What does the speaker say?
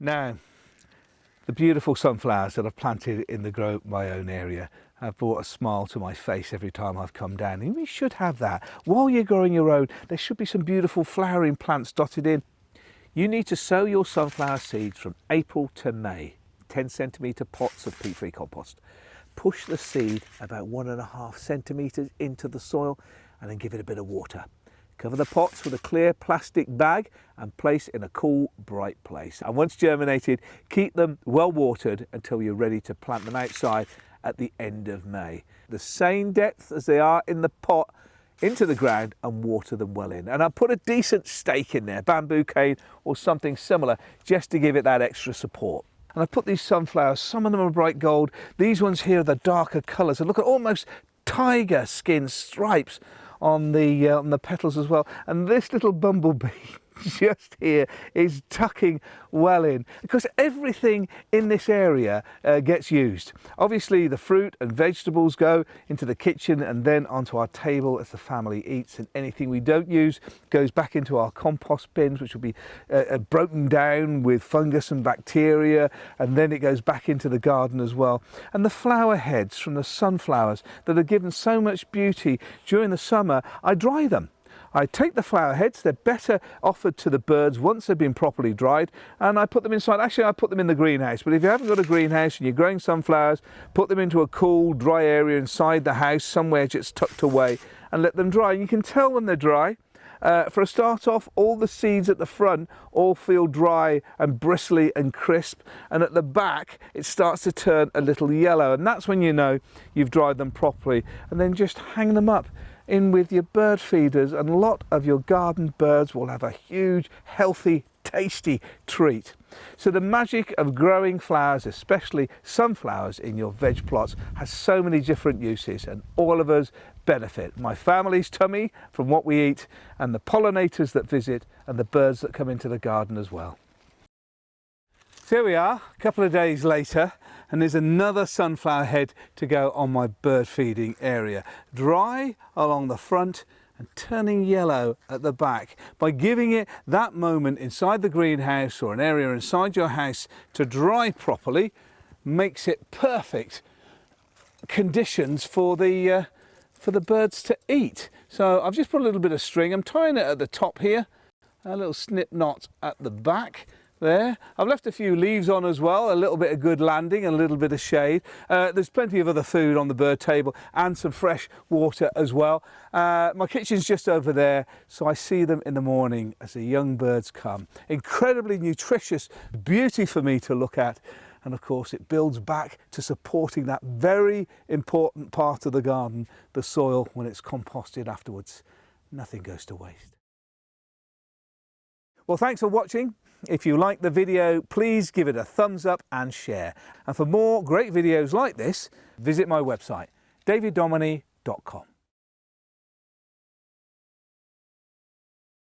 Now, the beautiful sunflowers that I've planted in the Grow My Own area have brought a smile to my face every time I've come down, and we should have that. While you're growing your own, there should be some beautiful flowering plants dotted in. You need to sow your sunflower seeds from April to May, 10cm pots of peat-free compost. Push the seed about 1.5 centimetres into the soil and then give it a bit of water. Cover the pots with a clear plastic bag and place in a cool, bright place. And once germinated, keep them well watered until you're ready to plant them outside at the end of May. The same depth as they are in the pot into the ground, and water them well in. And I'll put a decent stake in there, bamboo cane or something similar, just to give it that extra support. And I put these sunflowers, some of them are bright gold, these ones here are the darker colours, and look at almost tiger skin stripes on the petals as well. And this little bumblebee just here is tucking well in, because everything in this area gets used. Obviously the fruit and vegetables go into the kitchen and then onto our table as the family eats, and anything we don't use goes back into our compost bins, which will be broken down with fungus and bacteria, and then it goes back into the garden as well. And the flower heads from the sunflowers that are given so much beauty during the summer, I dry them. I take the flower heads, they're better offered to the birds once they've been properly dried, and I put them inside. Actually, I put them in the greenhouse, but if you haven't got a greenhouse and you're growing sunflowers, put them into a cool, dry area inside the house, somewhere just tucked away, and let them dry. And you can tell when they're dry. For a start off, all the seeds at the front all feel dry and bristly and crisp, and at the back it starts to turn a little yellow, and that's when you know you've dried them properly. And then just hang them up in with your bird feeders, and a lot of your garden birds will have a huge, healthy, tasty treat. So the magic of growing flowers, especially sunflowers in your veg plots, has so many different uses, and all of us benefit. My family's tummy from what we eat, and the pollinators that visit, and the birds that come into the garden as well. So here we are, a couple of days later, and there's another sunflower head to go on my bird feeding area. Dry along the front and turning yellow at the back. By giving it that moment inside the greenhouse or an area inside your house to dry properly, makes it perfect conditions for the birds to eat. So I've just put a little bit of string. I'm tying it at the top here, a little snip knot at the back. There. I've left a few leaves on as well, a little bit of good landing and a little bit of shade. There's plenty of other food on the bird table and some fresh water as well. My kitchen's just over there, so I see them in the morning as the young birds come. Incredibly nutritious beauty for me to look at, and of course it builds back to supporting that very important part of the garden, the soil, when it's composted afterwards. Nothing goes to waste. Well, thanks for watching. If you like the video, please give it a thumbs up and share. And for more great videos like this, visit my website, daviddomoney.com.